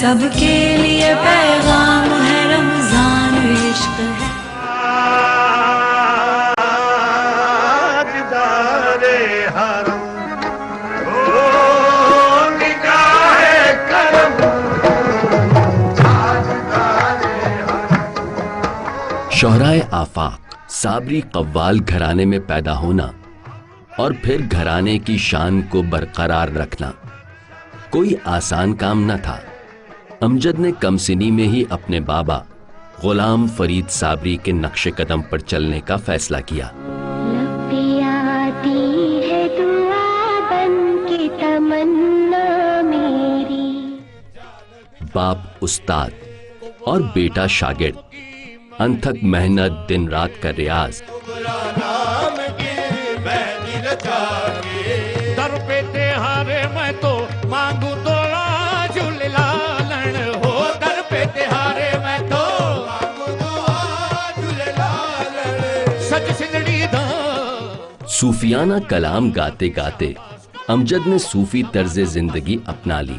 سب کے لیے پیغام ہے رمضان عشق ہے. شہرائے آفاق صابری قوال گھرانے میں پیدا ہونا اور پھر گھرانے کی شان کو برقرار رکھنا کوئی آسان کام نہ تھا. امجد نے کم سنی میں ہی اپنے بابا غلام فرید صابری کے نقش قدم پر چلنے کا فیصلہ کیا. باپ استاد اور بیٹا شاگرد، انتھک محنت، دن رات کا ریاض. صوفیانہ کلام گاتے گاتے امجد نے صوفی طرز زندگی اپنا لی.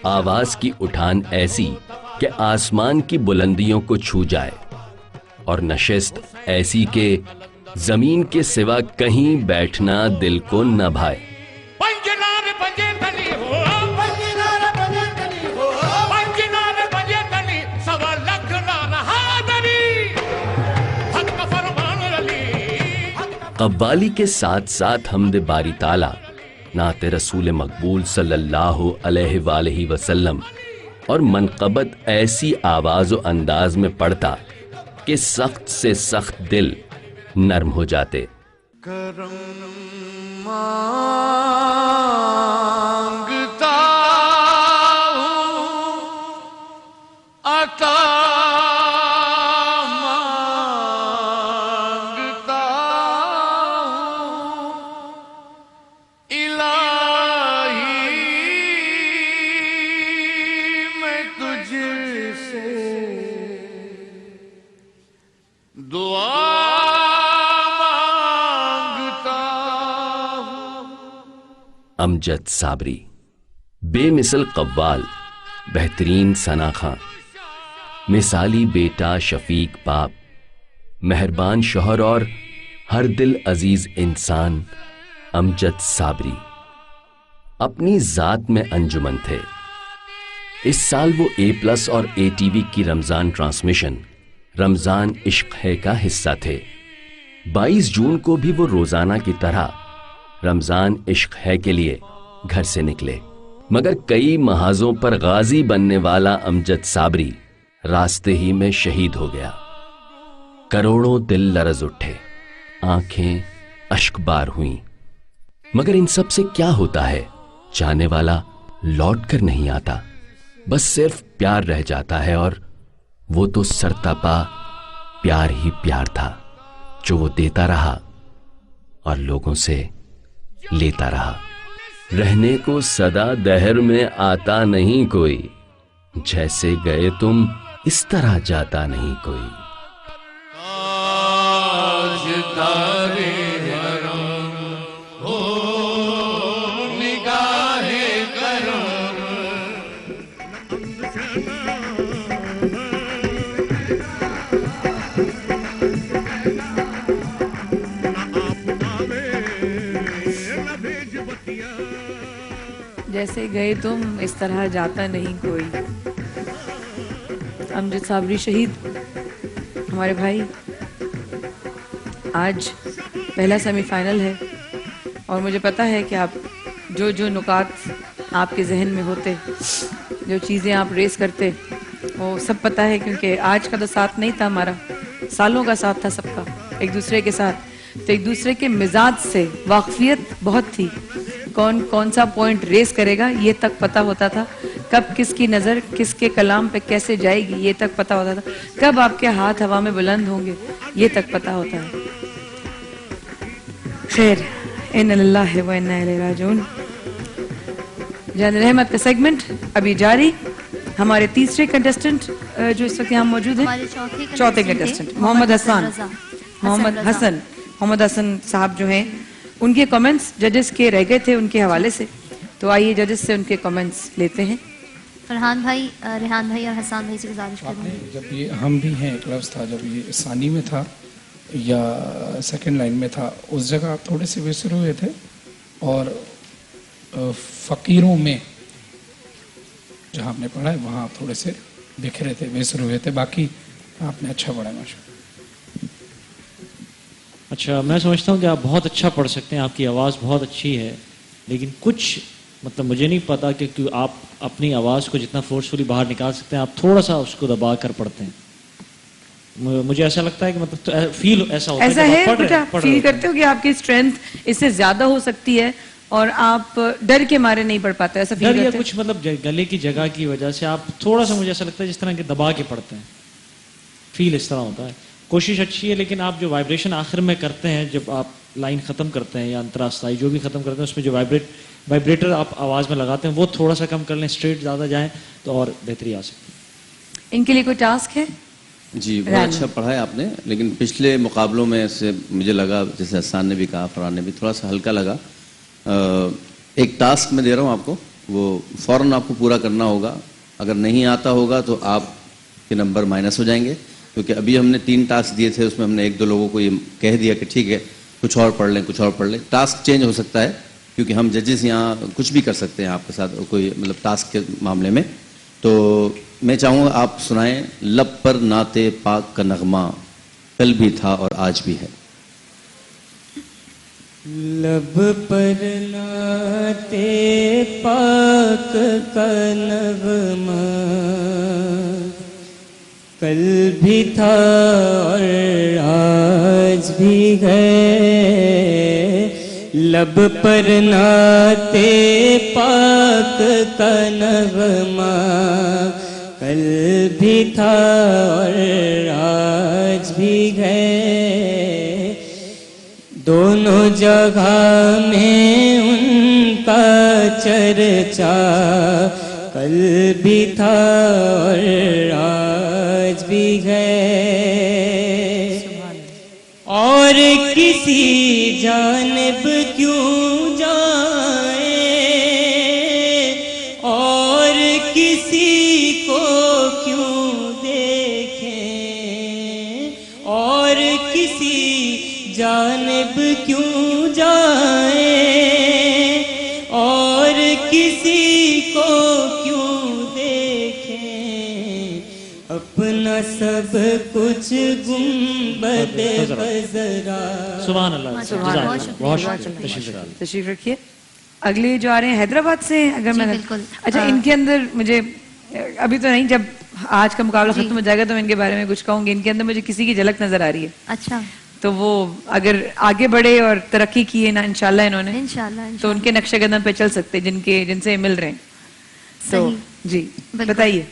آواز کی اٹھان ایسی کہ آسمان کی بلندیوں کو چھو جائے اور نشست ایسی کہ زمین کے سوا کہیں بیٹھنا دل کو نہ بھائے. قوالی کے ساتھ ساتھ حمد باری تعالی، نعت رسول مقبول صلی اللہ علیہ وآلہ وسلم اور منقبت ایسی آواز و انداز میں پڑھتا کہ سخت سے سخت دل نرم ہو جاتے. کرم مانگتا ہوں عطا مانگتا ہوں الہی میں تجھ سے دعا مانگتا ہوں. امجد صابری بے مثل قوال، بہترین ثنا خواں، مثالی بیٹا، شفیق باپ، مہربان شوہر اور ہر دل عزیز انسان امجد صابری اپنی ذات میں انجمن تھے. اس سال وہ A+ اور ATV کی رمضان ٹرانسمیشن رمضان عشق ہے کا حصہ تھے. 22 جون کو بھی وہ روزانہ کی طرح رمضان عشق ہے کے لیے گھر سے نکلے، مگر کئی محاذوں پر غازی بننے والا امجد صابری راستے ہی میں شہید ہو گیا. کروڑوں دل لرز اٹھے، آنکھیں اشک بار ہوئیں. مگر ان سب سے کیا ہوتا ہے؟ چاہنے والا لوٹ کر نہیں آتا، بس صرف پیار رہ جاتا ہے، اور وہ تو سرتاپا پیار ہی پیار تھا جو وہ دیتا رہا اور لوگوں سے لیتا رہا. رہنے کو صدا دہر میں آتا نہیں کوئی، جیسے گئے تم اس طرح جاتا نہیں کوئی. جیسے گئے تم اس طرح جاتا نہیں کوئی. امجد صابری شہید ہمارے بھائی. آج پہلا سیمی فائنل ہے اور مجھے پتا ہے کہ آپ جو نکات آپ کے ذہن میں ہوتے، جو چیزیں آپ ریس کرتے، وہ سب پتا ہے، کیونکہ آج کا تو ساتھ نہیں تھا ہمارا، سالوں کا ساتھ تھا سب کا ایک دوسرے کے ساتھ. تو ایک دوسرے کے مزاج سے واقفیت بہت تھی. کون سا پوائنٹ ریس کرے گا یہ تک پتا ہوتا تھا. کب کس کی نظر کس کے کلام پہ کیسے جائے گی یہ تک پتا ہوتا تھا. کب آپ کے ہاتھ ہوا میں بلند ہوں گے یہ تک پتا ہوتا ہے. خیر، اِنَّ لِلَّهِ وَإِنَّا إِلَيْهِ رَاجِعُونَ. جان رحمت کا سیگمنٹ ابھی جاری. ہمارے تیسرے کنٹیسٹنٹ جو اس وقت یہاں موجود ہیں، چوتھے کنٹیسٹنٹ محمد حسن صاحب جو ہیں، ان کے کامنٹس ججز کے رہ گئے تھے ان کے حوالے سے، تو آئیے ججز سے ان کے کامنٹس لیتے ہیں. فرحان بھائی، ریحان بھائی اور حسان بھائی سے گزارش آپ کروں نے گی. جب یہ ہم بھی ہیں ایک لفظ تھا، جب یہ ثانی میں تھا یا سیکنڈ لائن میں تھا، اس جگہ آپ تھوڑے سے بسر ہوئے تھے، اور فقیروں میں جہاں آپ نے پڑھا ہے وہاں آپ تھوڑے سے بکھرے تھے، بسر ہوئے تھے. باقی آپ نے اچھا پڑھا ماشاء اللہ. اچھا، میں سمجھتا ہوں کہ آپ بہت اچھا پڑھ سکتے ہیں، آپ کی آواز بہت اچھی ہے، لیکن کچھ مطلب مجھے نہیں پتا کہ آپ اپنی آواز کو جتنا فورسفلی باہر نکال سکتے ہیں آپ تھوڑا سا اس کو دبا کر پڑھتے ہیں. مجھے ایسا لگتا ہے کہ مطلب فیل ایسا ہوتا ہے ایسا کہ ہے آپ بیٹا، پڑھ فیل رہے کرتے ہو کہ آپ کی اسٹرینتھ اس سے زیادہ ہو سکتی ہے اور آپ ڈر کے مارے نہیں پڑھ پاتے، ایسا فیل ڈر یا کرتے کچھ مطلب گلے کی جگہ کی وجہ سے آپ تھوڑا سا، مجھے ایسا لگتا ہے جس طرح کہ دبا کے پڑھتے ہیں، فیل اس طرح ہوتا ہے. کوشش اچھی ہے، لیکن آپ جو وائبریشن آخر میں کرتے ہیں جب آپ لائن ختم کرتے ہیں یا انتراستائی جو بھی ختم کرتے ہیں، اس میں جو وائبریٹر آپ آواز میں لگاتے ہیں وہ تھوڑا سا کم کر لیں، اسٹریٹ زیادہ جائیں تو اور بہتری آ سکتی ہے. ان کے لیے کوئی ٹاسک ہے؟ جی بہت اچھا پڑھا ہے آپ نے، لیکن پچھلے مقابلوں میں سے مجھے لگا، جیسے حسان نے بھی کہا، فرحان نے بھی، تھوڑا سا ہلکا لگا. ایک ٹاسک میں دے رہا ہوں آپ کو، وہ فوراً آپ کو پورا کرنا ہوگا. اگر نہیں آتا ہوگا تو آپ کے نمبر مائنس ہو جائیں گے، کیونکہ ابھی ہم نے 3 ٹاسک دیے تھے، اس میں ہم نے 1-2 لوگوں کو یہ کہہ دیا کہ ٹھیک ہے کچھ اور پڑھ لیں، کچھ اور پڑھ لیں. ٹاسک چینج ہو سکتا ہے کیونکہ ہم ججز یہاں کچھ بھی کر سکتے ہیں آپ کے ساتھ، کوئی مطلب ٹاسک کے معاملے میں. تو میں چاہوں گا آپ سنائیں لب پر نعت پاک کا نغمہ، کل بھی تھا اور آج بھی ہے. لب پر نعت پاک کا نغمہ کل بھی تھا اور آج بھی ہے. لب پر نعت پاک کا نغمہ کل بھی تھا اور آج بھی ہے. دونوں جگہ میں ان کا چرچا کل بھی تھا اور آج بھی ہے. اور کسی جانب کیوں جائیں اور کسی کو کیوں دیکھیں، اور کسی جانب کیوں جائیں اور کسی کو کیوں دیکھیں. اپنا سب کچھ گنبد خضرا. سبحان اللہ. بہت شکریہ. تشریف رکھیے. اگلے جو آ رہے ہیں حیدرآباد سے، اگر میں بالکل. اچھا ان کے اندر مجھے ابھی تو نہیں، جب آج کا مقابلہ ختم ہو جائے گا تو میں ان کے بارے میں کچھ کہوں گی. ان کے اندر مجھے کسی کی جھلک نظر آ رہی ہے. اچھا، تو وہ اگر آگے بڑھے اور ترقی کیے نا انشاءاللہ انہوں نے، انشاءاللہ تو ان کے نقش قدم پہ چل سکتے جن سے مل رہے ہیں. تو جی بتائیے.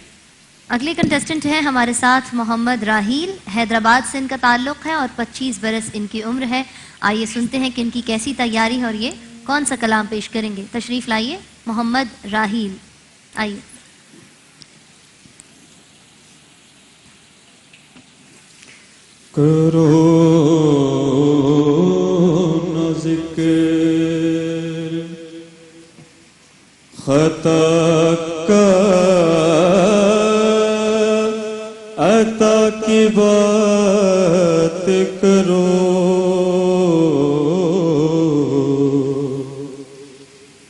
اگلے کنٹیسٹنٹ ہیں ہمارے ساتھ محمد راحیل، حیدرآباد سے ان کا تعلق ہے اور 25 برس ان کی عمر ہے. آئیے سنتے ہیں کہ ان کی کیسی تیاری ہے اور یہ کون سا کلام پیش کریں گے. تشریف لائیے محمد راحیل، آئیے. کرو نہ ذکر خطا کا، عطا کی بات کرو.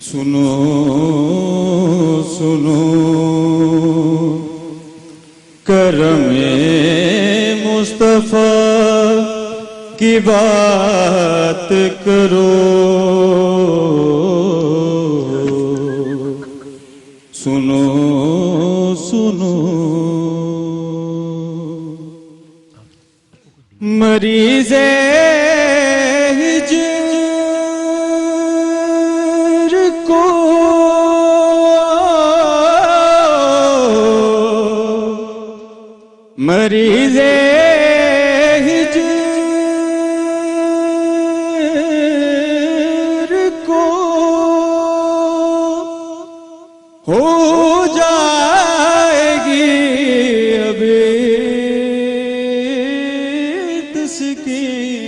سنو سنو کرم مصطفیٰ کی بات کرو. سنو سنو مریض ہجر کو مریض ہجر کو ہو جائے گی ابھی تسکین.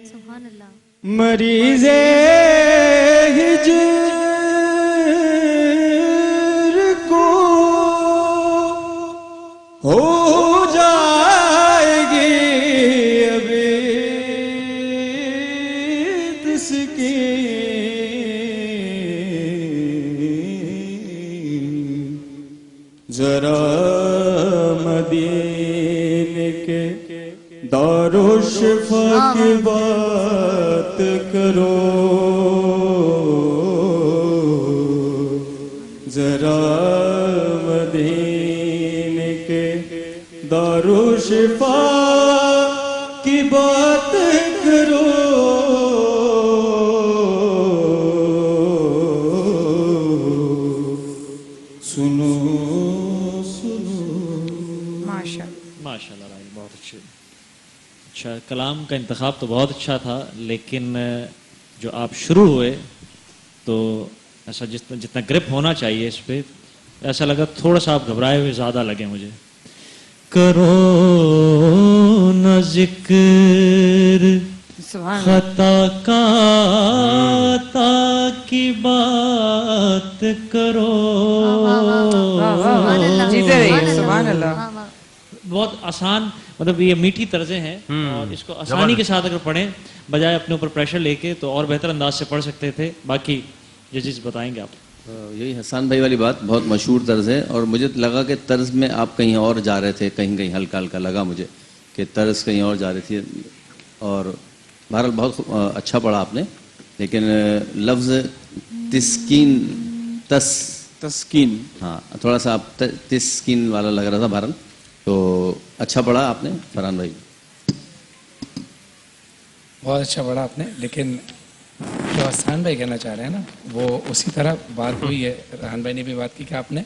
سبحان اللہ. مریض ہجر ذرا مدینے کے دارو شفا کی بات کرو، ذرا مدینے کے دارو شفا کی بات کرو، سنو ماشاء ماشاءاللہ راہیل، بہت اچھے. اچھا، کلام کا انتخاب تو بہت اچھا تھا، لیکن جو آپ شروع ہوئے تو ایسا جتنا گرپ ہونا چاہیے اس پہ، ایسا لگا تھوڑا سا آپ گھبرائے ہوئے زیادہ لگے مجھے. کرو نہ ذکر سبحان خطا کا عطا کی بات کرو. اللہ، جیتے رہیے، سبحان اللہ. بہت آسان، مطلب یہ میٹھی طرزیں ہیں اور اس کو آسانی کے ساتھ اگر پڑھیں بجائے اپنے اوپر پریشر لے کے تو اور بہتر انداز سے پڑھ سکتے تھے. باقی ججز بتائیں گے آپ. یہی حسان بھائی والی بات بہت مشہور طرز ہے، اور مجھے لگا کہ طرز میں آپ کہیں اور جا رہے تھے، کہیں کہیں ہلکا ہلکا لگا مجھے کہ طرز کہیں اور جا رہی تھی. اور بہرحال بہت اچھا پڑھا آپ نے، لیکن لفظ تسکین، ہاں تھوڑا سا آپ تسکین والا لگ رہا تھا بہرحال. تو اچھا پڑھا آپ نے فرحان بھائی، بہت اچھا پڑھا آپ نے. لیکن جو حسان بھائی کہنا چاہ رہے ہیں نا وہ اسی طرح بات ہوئی ہے. ریحان بھائی نے بھی بات کی کہ آپ نے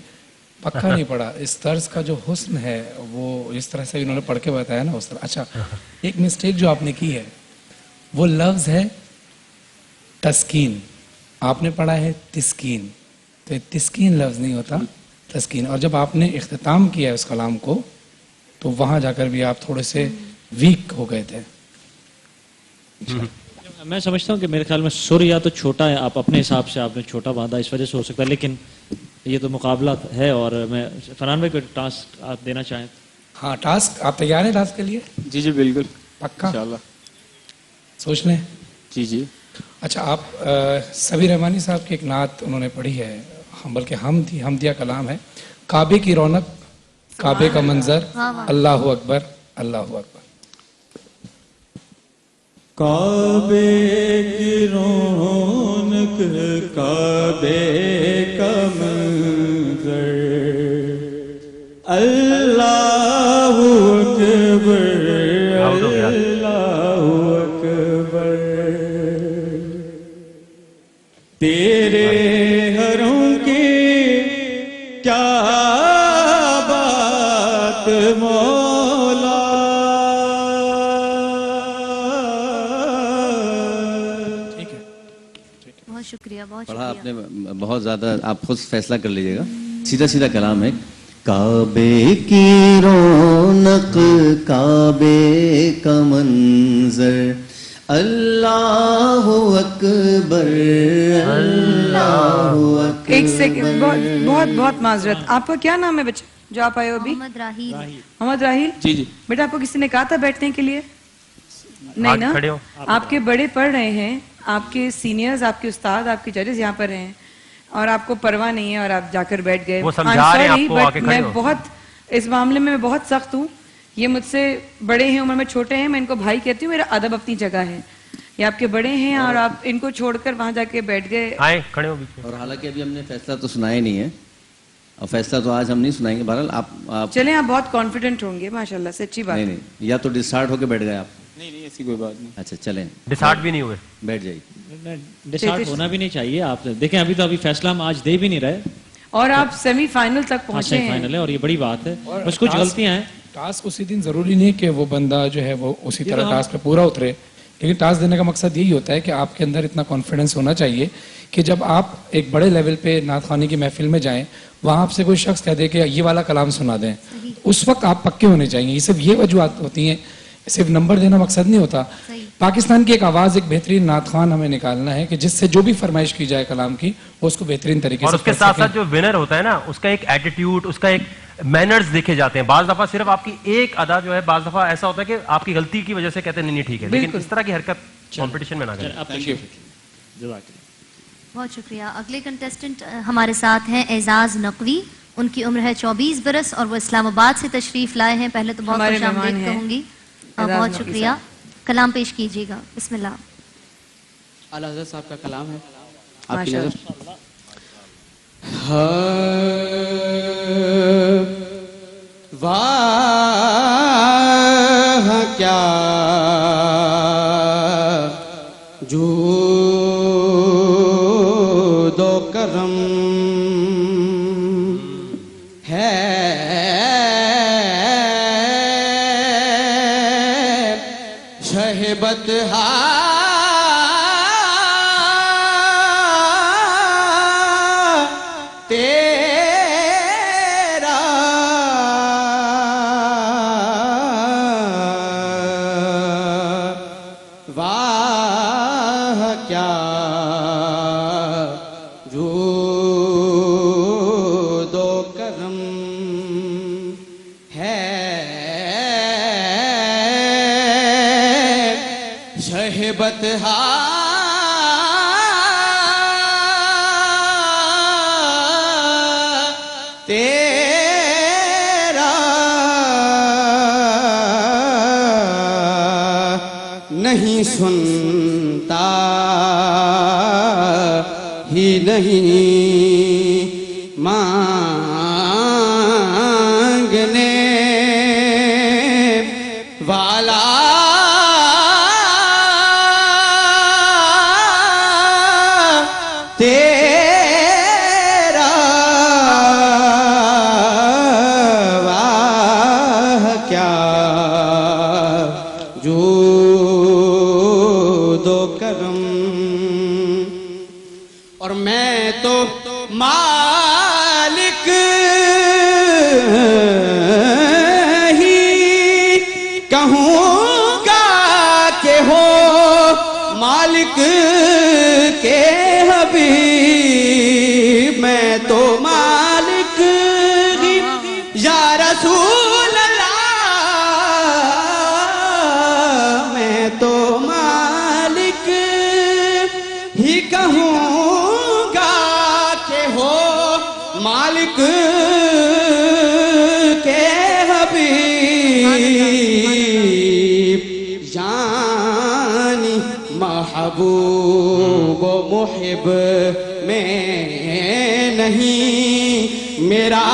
پکا نہیں پڑھا. اس طرز کا جو حسن ہے وہ اس طرح سے انہوں نے پڑھ کے بتایا نا اس طرح. اچھا، ایک مسٹیک جو آپ نے کی ہے وہ لفظ ہے تسکین، آپ نے پڑھا ہے تسکین. تو یہ تسکین لفظ نہیں ہوتا، تسکین. اور جب آپ نے اختتام کیا ہے اس کلام کو تو وہاں جا کر بھی آپ تھوڑے سے ویک ہو گئے تھے. میں سمجھتا ہوں کہ میرے خیال میں سر یا تو چھوٹا ہے، آپ اپنے حساب سے آپ نے چھوٹا باندھا، اس وجہ سے ہو سکتا ہے. لیکن یہ تو مقابلہ ہے اور میں فرحان بھائی کو ٹاسک آپ دینا چاہیں. ہاں، ٹاسک آپ تیار ہیں ٹاسک کے لیے؟ جی جی بالکل، پکا انشاءاللہ. سوچ لیں. جی جی. اچھا، آپ سبیر رحمانی صاحب کی ایک نعت انہوں نے پڑھی ہے، بلکہ حمدیہ کلام ہے. کعبے کی رونق، کعبے کا منظر، اللہ اکبر، اللہ اکبر. کعبے کی رونق، کعبے کا منظر، اللہ اکبر، اللہ اکبر. تیرے حرم کی کیا بات مولا، بہت شکریہ، بہت پڑھا آپ شکریہ. نے بہت زیادہ. آپ خود فیصلہ کر لیجیے گا. سیدھا سیدھا کلام ہے. کعبے کی رونق، کعبے کا منظر، اللہ اکبر، اللہ اکبر. ایک سیکنڈ، بہت بہت معذرت. آپ کا کیا نام ہے بچہ جو آپ آئے ہو ابھی؟ محمد راہیل. محمد راہیل. جی جی. بیٹا آپ کو کسی نے کہا تھا بیٹھنے کے لیے؟ نہیں نا؟ آپ کے بڑے پڑھ رہے ہیں، آپ کے سینئرز، آپ کے استاد، آپ کے ججز یہاں پر ہیں اور آپ کو پرواہ نہیں ہے اور آپ جا کر بیٹھ گئے. میں بہت اس معاملے میں بہت سخت ہوں. یہ مجھ سے بڑے ہیں، عمر میں چھوٹے ہیں، میں ان کو بھائی کہتی ہوں. میرا ادب اپنی جگہ ہے. یہ آپ کے بڑے ہیں اور آپ ان کو چھوڑ کر وہاں جا کے بیٹھ گئے. اور حالانکہ ابھی ہم نے فیصلہ تو سنایا نہیں ہے، اور فیصلہ تو آج ہم نہیں سنائیں گے. بہرحال آپ چلیں، آپ بہت کانفیڈنٹ ہوں گے ماشاءاللہ سے، اچھی بات ہے. نہیں، یا تو ڈسٹارٹ ہو کے بیٹھ گئے آپ. نہیں ایسی کوئی بات نہیں. اچھا چلیں، ڈسارٹ بھی نہیں ہوئے، بیٹھ جائیے. ڈسارٹ ہونا بھی نہیں چاہیے. آپ دیکھیں ابھی تو ابھی فیصلہ ہم آج دے بھی نہیں رہے اور آپ سیمی فائنل تک پہنچے سیمی ہیں. فائنل ہے اور یہ بڑی بات ہے. بس کچھ غلطیاں ہیں. ٹاسک اسی دن ضروری نہیں کہ وہ بندہ جو ہے وہ اسی طرح ٹاسک پہ پورا اترے، لیکن ٹاسک دینے کا مقصد یہی ہوتا ہے کہ آپ کے اندر اتنا کانفیڈنس ہونا چاہیے کہ جب آپ ایک بڑے لیول پہ نعت خوانی کی محفل میں جائیں، وہاں آپ سے کوئی شخص کہہ دے کہ یہ والا کلام سنا دیں، اس وقت آپ پکے ہونے چاہیے. یہ صرف یہ وجوہات ہوتی ہیں، صرف نمبر دینا مقصد نہیں ہوتا. پاکستان کی ایک آواز، ایک بہترین نعت خوان ہمیں نکالنا ہے کہ جس سے جو بھی فرمائش کی جائے کلام کی وہ اس کو بہترین طریقے سے اور اس کے ساتھ ساتھ جو ونر ہوتا ہے نا اس کا ایک ایٹیٹیوڈ، اس کا ایک مینرز دیکھے جاتے ہیں. بعض دفعہ صرف آپ کی ایک ادا جو ہے، بعض دفعہ ایسا ہوتا ہے کہ آپ کی غلطی کی وجہ سے کہتے ہیں نہیں ٹھیک ہے، لیکن اس طرح کی حرکت کمپٹیشن میں نہ کریں. جزاک اللہ. بہت شکریہ. اگلے کنٹیسٹنٹ ہمارے ساتھ ہیں اعزاز نقوی. ان کی عمر ہے 24 برس اور وہ اسلام آباد سے تشریف لائے ہیں. پہلے تو بہت ہمارے خوش آمدید مہمان ہیں کہوں گی. اعزاز بہت نقوی شکریہ. کلام پیش کیجیے گا. بسم اللہ. اعلیٰ حضرت صاحب کا کلام ہے آپ کی ماشاء نظر. واہ کیا جود و کرم ہے شہبت تیرا واہ کیا جود و کرم ہے شہبت تیرا نہیں سنتا ہی نہیں مانگنے والا تیرا واہ کیا جود و کرم. اور میں تو مالک ہی کہوں گا کہ ہو مالک کے حبیب. میں تو مالک ہی یا رسول اللہ. میں تو مالک ہی کہوں گا کہ ہو مالک کے حبیب. یعنی محبوب و محب میں نہیں میرا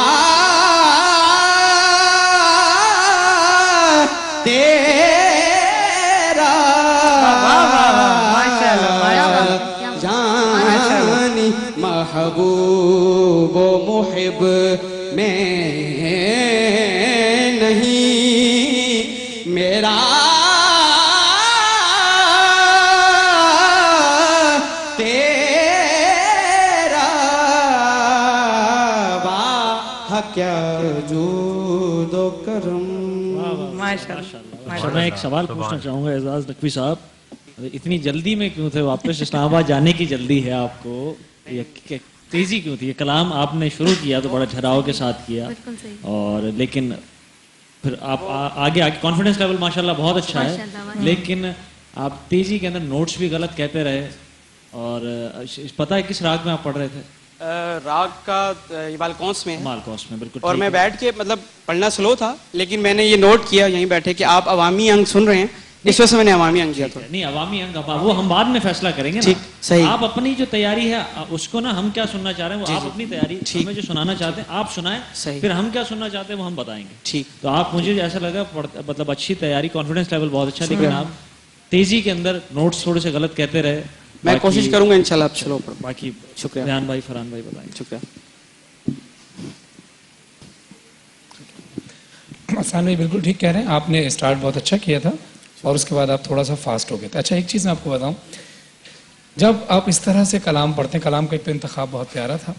تیرا جانی محبوب و محب میں نہیں میرا تیرا واہ کیا جود و کرم. ماشاء اللہ. اچھا میں ایک سوال پوچھنا چاہوں گا اعزاز نقوی صاحب. اتنی جلدی میں کیوں تھے واپس اسلام آباد جانے کی جلدی ہے آپ کو؟ تیزی کیوں تھی؟ یہ کلام آپ نے شروع کیا تو بڑا ٹھہراؤ کے ساتھ کیا اور لیکن پھر آپ آگے کانفیڈنس لیول ماشاءاللہ بہت اچھا ہے لیکن آپ تیزی کے اندر نوٹس بھی غلط کہتے رہے. اور پتہ ہے کس راگ میں آپ پڑھ رہے تھے؟ راگ کا یہ مالکونس میں ہے. مالکونس میں بالکل. اور میں بیٹھ کے مطلب پڑھنا سلو تھا لیکن میں نے یہ نوٹ کیا یہیں بیٹھے کہ آپ عوامی انگ سن رہے ہیں اس وجہ سے میں نے عوامی انگ کیا تھا. نہیں عوامی انگ وہ ہم بعد میں فیصلہ کریں گے. ٹھیک صحیح. آپ اپنی جو تیاری ہے اس کو نا ہم کیا سننا چاہ رہے ہیں وہ آپ اپنی تیاری ہمیں جو سنانا چاہتے ہیں آپ سنائیں. پھر ہم کیا سننا چاہتے ہیں وہ ہم بتائیں گے. ٹھیک. تو آپ مجھے ایسا لگا مطلب اچھی تیاری کانفیڈنس لیول بہت اچھا لیکن آپ تیزی کے اندر نوٹس تھوڑے سے غلط کہتے رہے. میں کوشش کروں گا انشاءاللہ آپ سلو پڑھیں. باقی شکریہ. ریحان بھائی فرحان بھائی بتائیں. شکریہ. حسان بھائی بالکل ٹھیک کہہ رہے ہیں. آپ نے اسٹارٹ بہت اچھا کیا تھا اور اس کے بعد آپ تھوڑا سا فاسٹ ہو گئے تھے. اچھا ایک چیز میں آپ کو بتاؤں, جب آپ اس طرح سے کلام پڑھتے ہیں, کلام کا ایک تو انتخاب بہت پیارا تھا,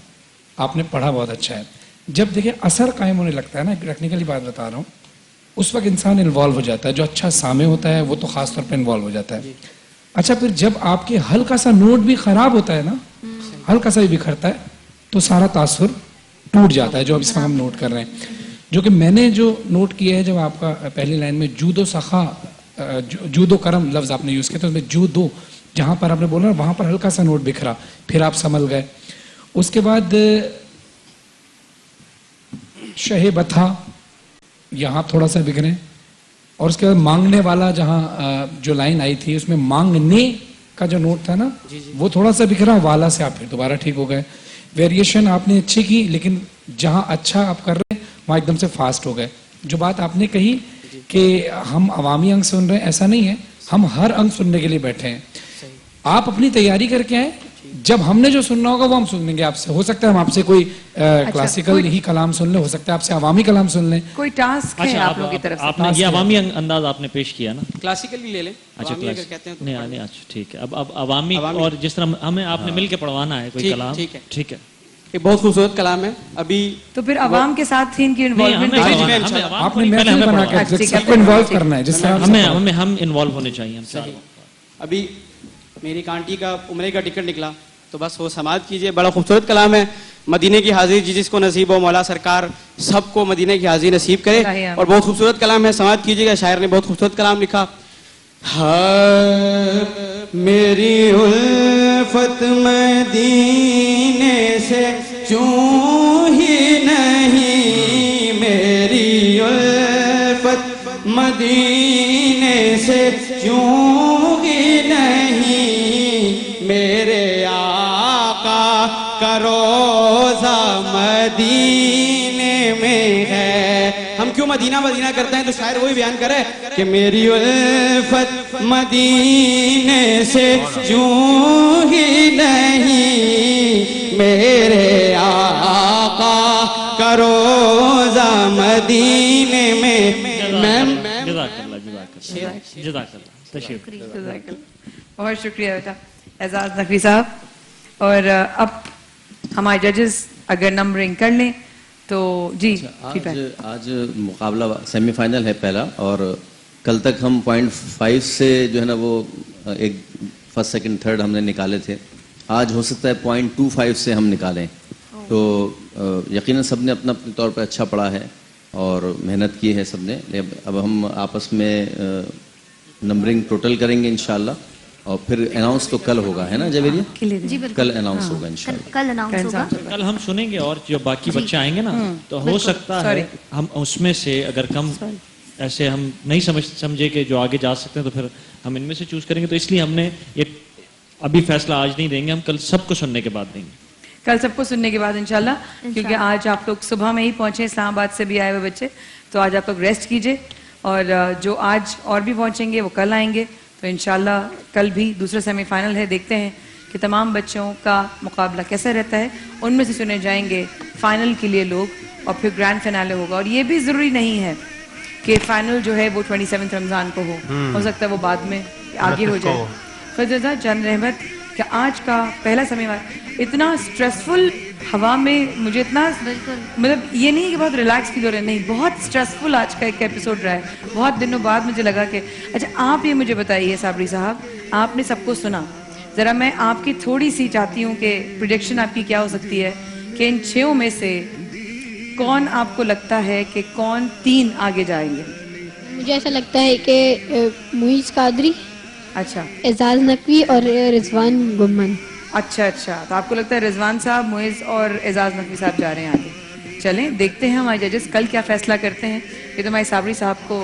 آپ نے پڑھا بہت اچھا ہے. جب دیکھیں اثر قائم ہونے لگتا ہے نا, ٹیکنیکلی بات بتا رہا ہوں, اس وقت انسان انوالو ہو جاتا ہے. جو اچھا سامع ہوتا ہے وہ تو خاص طور پہ انوالو ہو جاتا ہے. اچھا پھر جب آپ کے ہلکا سا نوٹ بھی خراب ہوتا ہے نا, ہلکا سا بھی بکھرتا ہے تو سارا تاثر ٹوٹ جاتا ہے, جو اب اس وقت ہم نوٹ کر رہے ہیں. جو کہ میں نے جو نوٹ کیا ہے, جب آپ کا پہلی لائن میں جود و سخا, جود و کرم لفظ آپ نے یوز کیا, تو اس میں جودو جہاں پر آپ نے بولا وہاں پر ہلکا سا نوٹ بکھرا, پھر آپ سنبھل گئے. اس کے بعد शहे बथा यहाँ थोड़ा सा बिगड़े, और उसके बाद मांगने वाला जहाँ जो लाइन आई थी उसमें मांगने का जो नोट था ना वो थोड़ा सा बिखरा, वाला से आप फिर दोबारा ठीक हो गए। वेरिएशन आपने अच्छी की, लेकिन जहाँ अच्छा आप कर रहे हैं वहाँ एकदम से फास्ट हो गए। जो बात आपने कही कि हम अवामी अंक सुन रहे हैं, ऐसा नहीं है, हम हर अंक सुनने के लिए बैठे हैं। आप अपनी तैयारी करके आए, जब हमने जो सुनना होगा वो हम सुनेंगे आपसे। हो सकता है हम आपसे कोई क्लासिकल ही कलाम सुन लें, हो सकता है आपसे अवामी कलाम सुन लें। कोई टास्क है आप लोगों की तरफ से? आपने ये अवामी अंदाज आपने पेश किया ना? क्लासिकल भी ले लें, अच्छा अवामी अगर क्लास कहते हैं तो नहीं नहीं, अच्छा ठीक है। अब अवामी और जिस तरह हमें आपने मिल के पढ़वाना है कोई कलाम, ठीक है। एक बहुत खूबसूरत कलाम है। अभी तो फिर अवाम के साथ ही इनकी इन्वॉल्वमेंट आपने महफिल बना के सबको इन्वॉल्व करना है, जिससे हम इन्वॉल्व होने चाहिए। हम सारे अभी मेरी एक आंटी का उम्रे का टिकट निकला, तो बस वो समाअत कीजिए। बड़ा खूबसूरत कलाम है। मदीने की हाजिर जिसको नसीब हो, मौला सरकार सबको मदीने की हाजिर नसीब करे। और बहुत खूबसूरत कलाम है, समाअत कीजिएगा। शायर ने बहुत खूबसूरत कलाम लिखा। मेरी उल्फत मदीने से क्यों ही नहीं, मेरी उल्फत मदीने से क्यों ही नहीं, मेरे आका का रोज़ा मदीने में है। हम क्यों मदीना मदीना करते हैं, तो शायर वही बयान करे कि मेरी उल्फत मदीने से क्यों ही नहीं, मेरे आका का रोज़ा मदीने में। बहुत शुक्रिया बेटा एजाज नकवी साहब। और अब हमारे जजेस अगर नंबरिंग कर लें तो जी। आज मुकाबला सेमीफाइनल है पहला, और कल तक हम 0.5 से जो है ना वो एक फर्स्ट सेकंड थर्ड हमने निकाले थे। आज हो सकता है 0.25 से हम निकालें। तो यकीनन सबने अपना अपने तौर पर अच्छा पढ़ा है और मेहनत की है सबने। अब हम आपस में नंबरिंग टोटल करेंगे इंशाल्लाह, और फिर अनाउंस तो कल होगा, है ना जवेरिया? जी बिल्कुल, कल अनाउंस होगा इंशाल्लाह। कल अनाउंस होगा। कल हम सुनेंगे, और जो बाकी बच्चे आएंगे ना तो हो सकता है हम उसमें से अगर कम ऐसे हम नहीं समझे कि जो आगे जा सकते हैं, तो फिर हम इनमें से चूज करेंगे। तो इसलिए हमने ये अभी फैसला आज नहीं देंगे, हम कल सबको सुनने के बाद देंगे। कल सबको सुनने के बाद इंशाल्लाह, क्योंकि आज आप लोग सुबह में ही पहुंचे इस्लामाबाद से भी आए हुए बच्चे, तो आज आप लोग रेस्ट कीजिए। और जो आज और भी पहुंचेंगे वो कल आएंगे। तो इंशाल्लाह कल भी दूसरा सेमीफाइनल है, देखते हैं कि तमाम बच्चों का मुकाबला कैसा रहता है। उनमें से चुने जाएंगे फाइनल के लिए लोग, और फिर ग्रैंड फिनाले होगा। और ये भी ज़रूरी नहीं है कि फाइनल जो है वो 27 रमज़ान को हो सकता है वो बाद में आगे हो जाए। फजदा जान रहमत कि आज का पहला सेमीफाइनल इतना स्ट्रेसफुल हवा में, मुझे इतना मतलब ये नहीं कि बहुत रिलैक्स फील हो रहा है, नहीं, बहुत स्ट्रेसफुल आज का एक एपिसोड रहा है। बहुत दिनों बाद मुझे लगा कि अच्छा आप ये मुझे बताइए साबरी साहब, आपने सबको सुना, ज़रा मैं आपकी थोड़ी सी चाहती हूँ कि प्रिडिक्शन आपकी क्या हो सकती है कि इन 6 में से कौन आपको लगता है कि कौन 3 आगे जाएंगे? मुझे ऐसा लगता है कि मुइज़ कादरी, अच्छा, एजाज नकवी और रिजवान गुम्मन। अच्छा, तो आपको लगता है रिजवान साहब, मुइज़ और एजाज नकवी साहब जा रहे हैं आगे। चलें देखते हैं हमारे जजेस कल क्या फैसला करते हैं। ये तो हमारे साबरी साहब को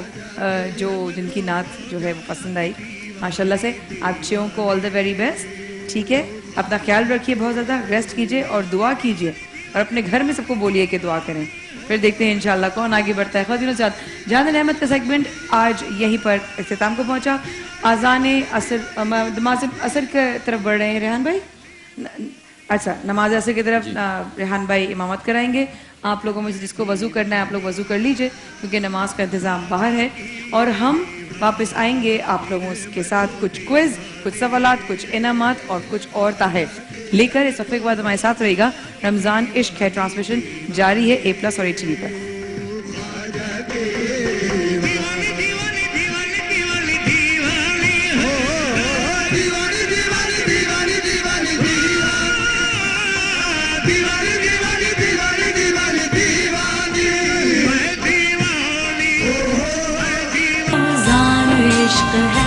जो जिनकी नात जो है वो पसंद आई माशाल्लाह से। आप छयों को ऑल द वेरी बेस्ट। ठीक है, अपना ख्याल रखिए, बहुत ज़्यादा रेस्ट कीजिए और दुआ कीजिए, और अपने घर में सबको बोलिए कि दुआ करें। फिर देखते हैं इंशाल्लाह कौन आगे बढ़ता है। ख़वातीन साथ जान रहमत का सेगमेंट आज यहीं पर इख्तिताम को पहुंचा। आज़ान असर नमाज असर की तरफ बढ़ रहे हैं रेहान भाई। अच्छा, नमाज असर की तरफ रेहान भाई इमामत कराएंगे। आप लोगों में से जिसको वज़ू करना है आप लोग वज़ू कर लीजिए, क्योंकि नमाज का इंतज़ाम बाहर है। और हम वापस आएंगे आप लोगों के साथ कुछ क्विज़, कुछ सवालात, कुछ इनामात और कुछ और तहफ़ लेकर। इस वक्त के बाद हमारे साथ रहेगा। रमज़ान इश्क है ट्रांसमिशन जारी है A+ और HTV पर। इश्क है।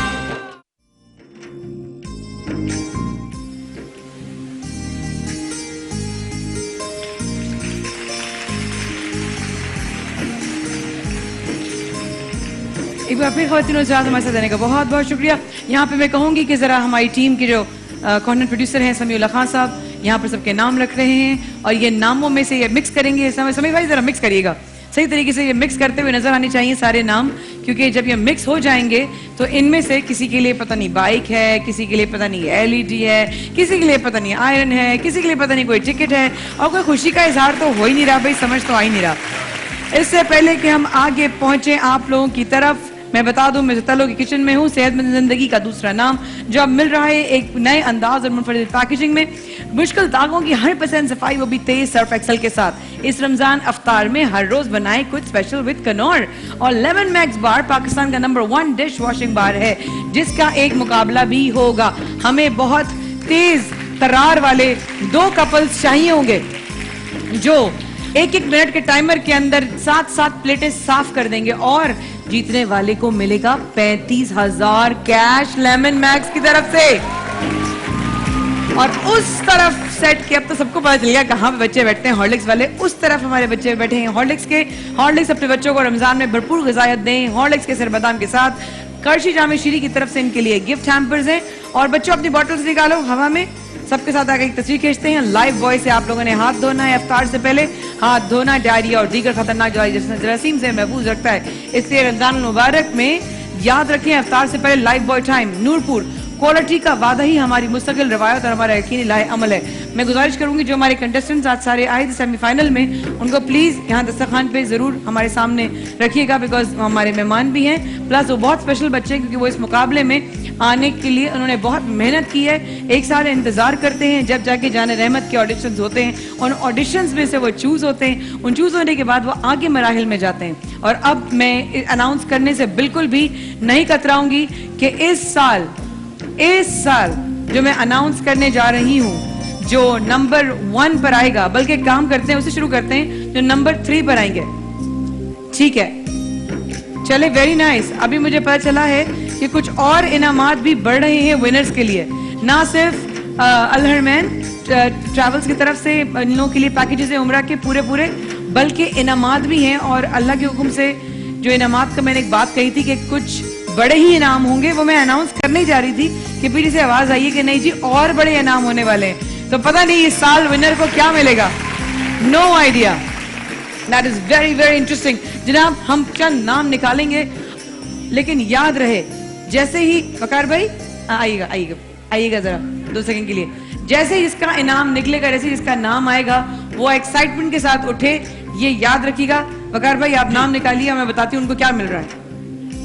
एक बार फिर ख़वातीन और हज़रात हमारे साथ रहने का बहुत बहुत शुक्रिया। यहाँ पे मैं कहूँगी कि ज़रा हमारी टीम के जो कंटेंट प्रोड्यूसर हैं समीउल्लाह खान साहब, यहाँ पर सबके नाम रख रहे हैं और ये नामों में से ये मिक्स करेंगे। समी भाई ज़रा मिक्स करिएगा सही तरीके से, ये मिक्स करते हुए नजर आने चाहिए सारे नाम, क्योंकि जब ये मिक्स हो जाएंगे तो इनमें से किसी के लिए पता नहीं बाइक है, किसी के लिए पता नहीं LED है, किसी के लिए पता नहीं आयरन है, किसी के लिए पता नहीं कोई टिकट है, और कोई खुशी का इजहार तो हो ही नहीं रहा भाई, समझ तो आ ही नहीं रहा। इससे पहले कि हम आगे पहुंचे आप लोगों की तरफ, मैं बता दूं मैं तलो की किचन में हूँ। सेहतमंद जिंदगी का दूसरा नाम जो अब मिल रहा है एक नए अंदाज और मुनफरद पैकेजिंग में, मुश्किल दागों की 100% सफाई, वो भी तेज सर्फ एक्सल के साथ। इस रमजान अफ्तार में हर रोज बनाए कुछ स्पेशल विद कनौर। और लेमन मैक्स बार पाकिस्तान का नंबर 1 डिश वॉशिंग बार है, जिसका एक मुकाबला भी होगा। हमें बहुत तेज तरार वाले 2 कपल्स चाहिए होंगे जो 1-1 मिनट के टाइमर के अंदर 7-7 प्लेटें साफ कर देंगे, और जीतने वाले को मिलेगा 35,000 कैश लेमन मैक्स की तरफ से। और उस तरफ सेट के, अब तो सबको पता चल गया कहाँ पे बच्चे बैठते हैं, हॉर्लिक्स वाले, उस तरफ हमारे बच्चे बैठे हैं हॉर्लिक्स के। हॉर्लिक्स अपने बच्चों को रमजान में भरपूर ग़िज़ायत दें हॉर्लिक्स के सरबदाम के साथ। करशी जामे शीरी की तरफ से इनके लिए गिफ्ट हैम्पर्स हैं। और बच्चों अपनी बॉटल्स निकालो हवा में, सबके साथ आगे एक तस्वीर खींचते हैं। लाइव बॉय से आप लोगों ने हाथ धोना है, इफ्तार से पहले हाथ धोना डायरिया और दीगर खतरनाक जरासीम से महफूज रखता है, इसलिए रमजान मुबारक में याद रखें इफ्तार से पहले Lifebuoy time. Noorpur quality का वादा ही हमारी मुस्तकिल रवायत और हमारा यकीनी लाए अमल है। मैं गुजारिश करूंगी जो हमारे कंटेस्टेंट्स आज सारे आए थे सेमीफाइनल में, उनको प्लीज यहाँ दस्तरखान पे जरूर हमारे सामने रखिएगा, बिकॉज हमारे मेहमान भी हैं, प्लस वो बहुत स्पेशल बच्चे हैं क्योंकि वो इस मुकाबले में आने के लिए उन्होंने बहुत मेहनत की है। एक साल इंतजार करते हैं जब जाके जाने रहमत के ऑडिशंस होते हैं, और ऑडिशंस में से वो चूज होते हैं, उन चूज होने के बाद वो आगे मराहिल में जाते हैं। और अब मैं अनाउंस करने से बिल्कुल भी नहीं कतराऊंगी कि इस साल जो मैं अनाउंस करने जा रही हूं, जो नंबर 1 पर आएगा, बल्कि काम करते हैं उससे शुरू करते हैं, जो नंबर 3 पर आएंगे, ठीक है? चले, वेरी नाइस। अभी मुझे पता चला है कि कुछ और इनामात भी बढ़ रहे हैं विनर्स के लिए, ना सिर्फ अलहरमैन ट्रैवल्स की तरफ से इन लोगों के लिए पैकेजेस हैं उम्रा के पूरे, बल्कि इनामात भी हैं। और अल्लाह के हुक्म से जो इनामात का मैंने एक बात कही थी कि कुछ बड़े ही इनाम होंगे, वो मैं अनाउंस करने जा रही थी कि पीछे से आवाज आई है कि नहीं जी और बड़े इनाम होने वाले हैं। तो पता नहीं इस साल विनर को क्या मिलेगा, no idea. That is very very interesting. जनाब हम चंद नाम निकालेंगे, लेकिन याद रहे जैसे ही वकार भाई आइएगा जरा 2 सेकंड के लिए, जैसे ही इसका इनाम निकलेगा, जैसे ही इसका नाम आएगा, वो एक्साइटमेंट के साथ उठे, ये याद रखिएगा। वकार भाई आप नाम निकालिए, मैं बताती हूँ उनको क्या मिल रहा है।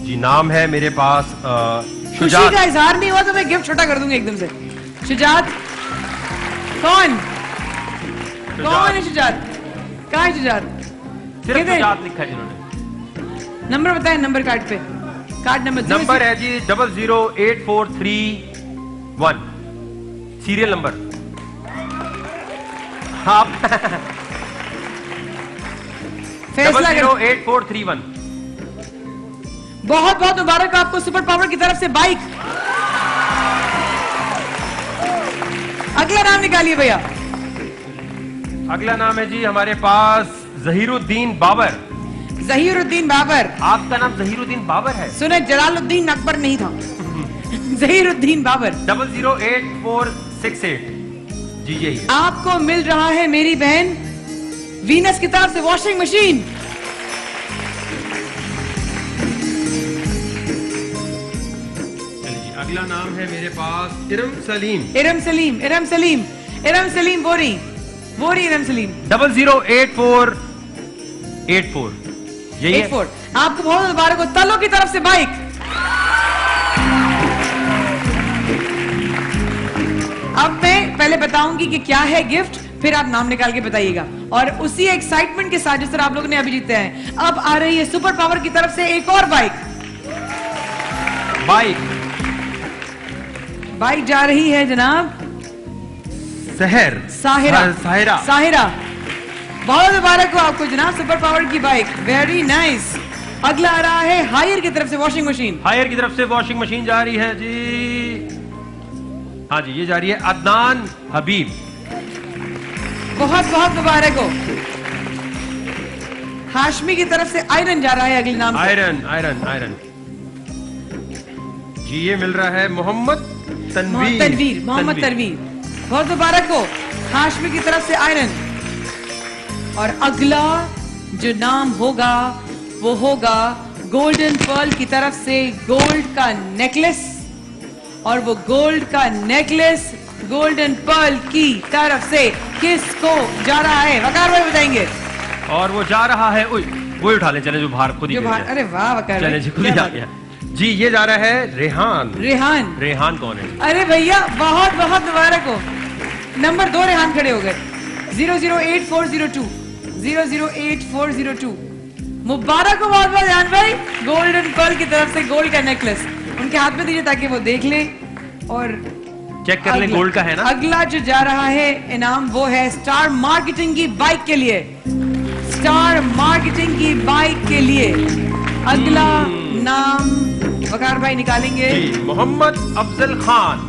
जी नाम है मेरे पास खुशी का इजहार नहीं हुआ तो मैं गिफ्ट छोटा कर दूंगी एकदम से। शुजात कौन है? शुजात कहाँ है? शुजात सिर्फ शुजात लिखा है जिन्होंने। नंबर बताएं, नंबर कार्ड पे, कार्ड नंबर है जी 008431 सीरियल नंबर। आप 008431। बहुत बहुत मुबारक आपको सुपर पावर की तरफ से बाइक। अगला नाम निकालिए भैया। अगला नाम है जी हमारे पास जहीरुद्दीन बाबर। जहीरुद्दीन बाबर, आपका नाम जहीरुद्दीन बाबर है? सुने, जलालुद्दीन अकबर नहीं था। जहीरुद्दीन बाबर 008468 जी यही। आपको मिल रहा है मेरी बहन वीनस की तरफ से वॉशिंग मशीन। अगला नाम है मेरे पास इरम सलीम। बोरी इरम सलीम 008484 यही है। आपको बहुत मुबारक हो। तलो की तरफ से बाइक। अब मैं पहले बताऊंगी कि क्या है गिफ्ट, फिर आप नाम निकाल के बताइएगा। और उसी एक्साइटमेंट के साथ जिस तरह आप लोगों ने अभी जीते हैं, अब आ रही है सुपर पावर की तरफ से एक और बाइक। बाइक जा रही है जनाब साहिरा। बहुत मुबारक हो आपको जनाब, सुपर पावर की बाइक, वेरी नाइस। अगला आ रहा है हायर की तरफ से वॉशिंग मशीन। हायर की तरफ से वॉशिंग मशीन जा रही है जी, हाँ जी, ये जा रही है अदनान हबीब। बहुत बहुत मुबारक हो। हाशमी की तरफ से आयरन जा रहा है अगले नाम से। आयरन जी ये मिल रहा है मोहम्मद तनवीर। तनवीर, मोहम्मद तनवीर, बहुत मुबारक हो। हाशमी की तरफ से आयरन। और अगला जो नाम होगा वो होगा गोल्डन पर्ल की तरफ से गोल्ड का नेकलेस, और वो गोल्ड का नेकलेस गोल्डन पर्ल की तरफ से किसको जा रहा है? वकार भाई बताएंगे। और वो जा रहा है, वो उठा ले, चले जो बाहर खुद ही जो बाहर, अरे वाह वकार चले भाई, जी खुद ही जा गया जी। ये जा रहा है रेहान। रेहान, रेहान कौन है? अरे भैया बहुत बहुत मुबारक हो। नंबर 2 रेहान खड़े हो गए। 008402 008402 मुबारक हो बहुत बहुत रेहान भाई। गोल्डन पर्ल की तरफ से गोल्ड का नेकलेस उनके हाथ में दीजिए ताकि वो देख ले और चेक कर ले गोल्ड का है ना। अगला जो जा रहा है इनाम वो है स्टार मार्केटिंग की बाइक के लिए। स्टार मार्केटिंग की बाइक के लिए अगला नाम वकार भाई निकालेंगे। मोहम्मद अफजल खान।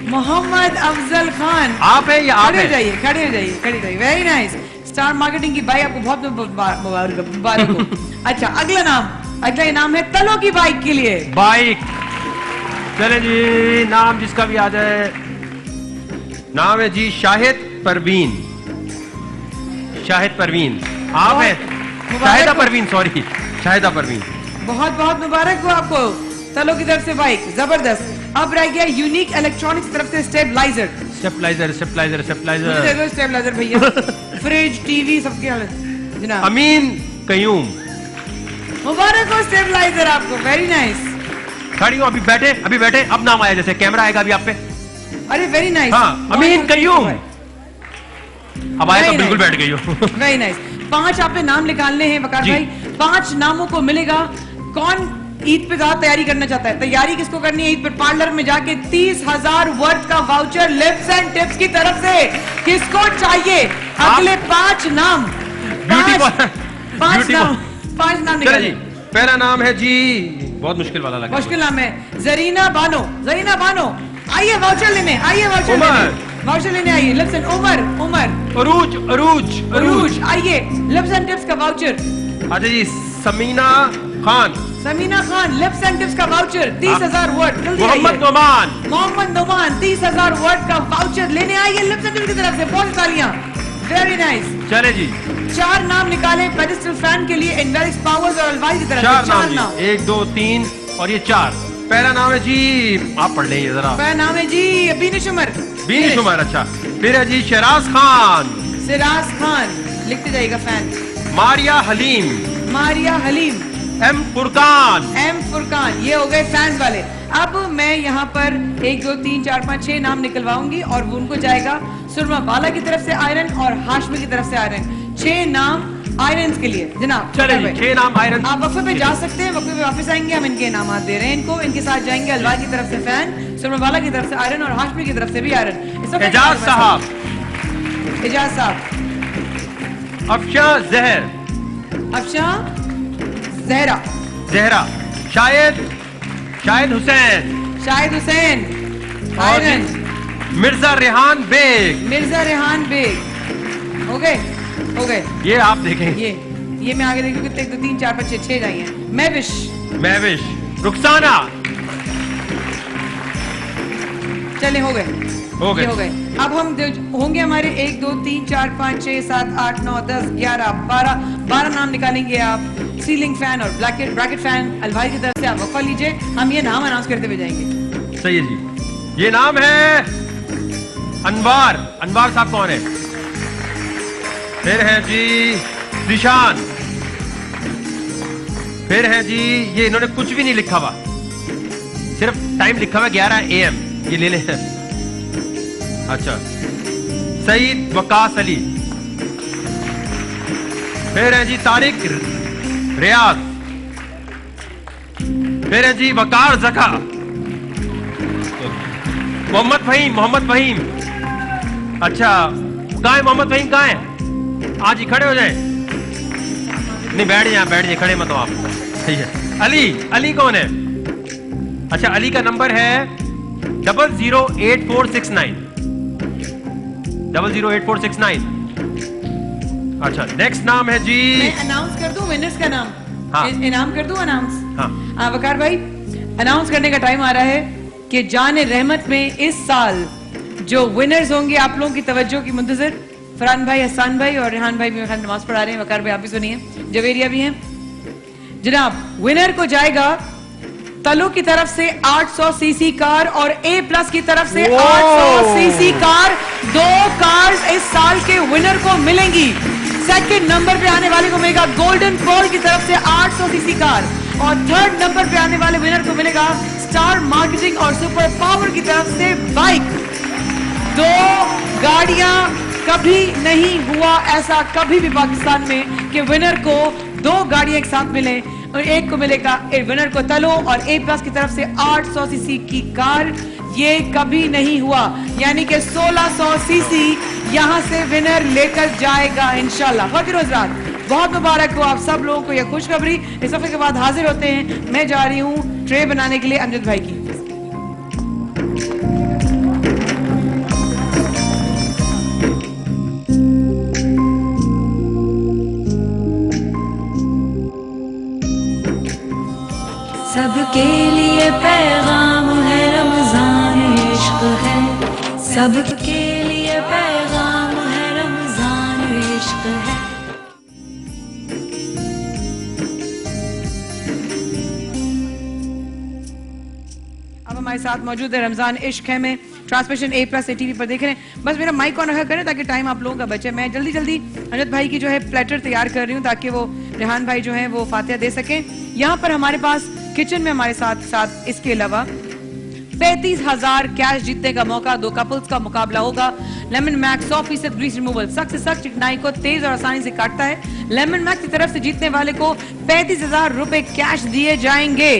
मोहम्मद अफजल खान आप है या आप खड़े है? हो जाइए, खड़े हो जाइए, खड़े हो जाइए। Very nice. स्टार मार्केटिंग की बाइक आपको बहुत मुबारक हो। अच्छा अगला इनाम है तलों की बाइक के लिए। बाइक, चले जी नाम जिसका भी आ जाए। नाम है जी शाहिद परवीन। शाहिद परवीन आप है? शाहिदा परवीन, सॉरी शाहिदा परवीन। बहुत बहुत मुबारक हो आपको। तलों की तरफ से बाइक, जबरदस्त। अब रह गया यूनिक इलेक्ट्रॉनिक्स की तरफ से स्टेबलाइजर। स्टेबलाइजर भैया। फ्रिज, टीवी सबके हालत जनाब। अमीन कयूम। मुबारक हो स्टेबलाइजर आपको, वेरी नाइस। खड़ी हो, अभी बैठे, अब नाम आया, जैसे कैमरा आएगा अभी आप पे। अरे वेरी नाइस। हाँ, अमीन कयूम। अब आया तो बिल्कुल बैठ गई हो। Very nice. 5 आपने नाम निकालने हैं वकार भाई। 5 नामों को मिलेगा। कौन ईद पे ज्यादा तैयारी करना चाहता है? तैयारी किसको करनी है ईद पे? पार्लर में जाके 30,000 वर्थ का वाउचर लिप्स एंड टिप्स की तरफ से किसको चाहिए? अगले 5 नाम। 5 नाम निकालिए। पहला नाम है जी, बहुत मुश्किल वाला लगा। मुश्किल नाम है जरीना बानो। जरीना बानो आइए वाउचर लेने, वाउचर लेने आइए। लिप्स एंड उमर अरूज आइए, लिप्स एंड टिप्स का वाउचर। अच्छा जी Samina Khan lips and tips का वाउचर 30,000 वर्थ। जल्दी मोहम्मद नोमान 30,000 वर्थ का वाउचर लेने आइए लिप्स एंड टिप्स की तरफ से। बहुत तालियां, वेरी नाइस। चले जी 4 नाम निकाले पेडिस्टल फैन के लिए इनवेरिक्स पावर्स और अलवाई की तरफ से। 4 नाम 1 2 3 और ये 4। पहला नाम है जी, आप पढ़ लेंगे जरा। पहला नाम है जी बीनिश उमर। अच्छा फिर है जी सिराज खान। लिखते जाइएगा फैन। मारिया हलीम। एम फुरकान। ये हो गए फैंस वाले। अब मैं यहाँ पर 1 2 3 4 5 6 नाम निकलवाऊंगी और वो उनको जाएगा सुरमा बाला की तरफ से आयरन और हाशमी की तरफ से आयरन। 6 नाम आयरन के लिए जनाब। चलिए 6 नाम आयरन। आप वक्फे पे जा सकते हैं, वक्फे पे वापस आएंगे, हम इनके इनामात दे रहे हैं इनको। इनके साथ जाएंगे अलवा की तरफ से फैन, सुरमा बाला की तरफ से आयरन और हाशमी की तरफ से भी आयरन। एजाज साहब। अफशा जहरा। शाहिद हुसैन आयरन। मिर्जा रेहान बेग। हो गए। ये आप देखें। ये मैं आगे देखूं कितने? 1 2 3 4 5 6 जाइए। महविश। रुखसाना। चले हो गए। अब हम होंगे हमारे 1 2 3 4 5 6 7 8 9 10 11 12 नाम निकालेंगे आप। सीलिंग फैन और ब्रैकेट फैन अलवाई की तरफ से आप वक्फा लीजिए, हम ये नाम अनाउंस करते हुए जाएंगे। सही है जी। ये नाम है अनवार साहब कौन है? फिर है जी निशान। फिर है जी, ये इन्होंने कुछ भी नहीं लिखा हुआ, सिर्फ टाइम लिखा हुआ 11 AM। ये ले लें। अच्छा सईद वकास अली। फिर है जी तारिक रियाज। फिर है जी वकार जका। मोहम्मद फहीम। अच्छा कहाँ है मोहम्मद फहीम? कहाँ है? आज ही खड़े हो जाए। नहीं बैठ जाए, खड़े मत हो आप। ठीक है। अली कौन है? अच्छा अली का नंबर है 008469। 008469। अच्छा नेक्स्ट नाम है जी, मैं अनाउंस कर दूं विनर्स का नाम? हाँ। इनाम कर दूं अनाउंस? हाँ। वकार भाई अनाउंस करने का टाइम आ रहा है कि जाने रहमत में इस साल जो विनर्स होंगे, आप लोगों की तवज्जो की मुंतजर, फरहान भाई, हसान भाई और रेहान भाई भी नमाज पढ़ा रहे हैं, वकार भाई आप भी सुनिए, जवेरिया भी हैं जनाब। विनर को जाएगा तलो की तरफ से 800 सीसी कार और A+ की तरफ से 800 सीसी कार। 2 कार्स इस साल के विनर को मिलेंगी। सेकंड नंबर पे आने वाले को मिलेगा गोल्डन पॉल की तरफ से 800 सीसी कार और थर्ड नंबर पे आने वाले विनर को मिलेगा स्टार मार्केटिंग और सुपर पावर की तरफ से बाइक। 2 गाड़ियां, कभी नहीं हुआ ऐसा कभी भी पाकिस्तान में कि विनर को 2 गाड़ियां एक साथ मिले और एक को मिलेगा विनर को तलो और A+ की तरफ से 800 सीसी की कार। ये कभी नहीं हुआ, यानी कि 1600 सीसी यहां से विनर लेकर जाएगा इंशाल्लाह। ख़वातीन और हज़रात, बहुत मुबारक हो आप सब लोगों को ये खुशखबरी। इस वक्त के बाद हाजिर होते हैं, मैं जा रही हूँ ट्रे बनाने के लिए अमजद भाई की। सबके लिए पैगाम है, रमजान इश्क है। सबके लिए पैगाम है, रमजान इश्क है। अब हमारे साथ मौजूद है रमजान इश्क है में ट्रांसमिशन A+ से टीवी पर देख रहे हैं। बस मेरा माइक ऑन रखा करें ताकि टाइम आप लोगों का बचे। मैं जल्दी जल्दी अमजद भाई की जो है प्लेटर तैयार कर रही हूँ ताकि वो रेहान भाई जो है वो फातिहा दे सकें। यहाँ पर हमारे पास किचन में हमारे साथ साथ इसके अलावा 35,000 कैश जीतने का मौका, 2 कपल्स का मुकाबला होगा। लेमन मैक्स 100% ग्रीस रिमूवल सख्त से सख्त चिकनाई को तेज और आसानी से काटता है। लेमन मैक्स की तरफ से जीतने वाले को 35,000 रुपए कैश दिए जाएंगे।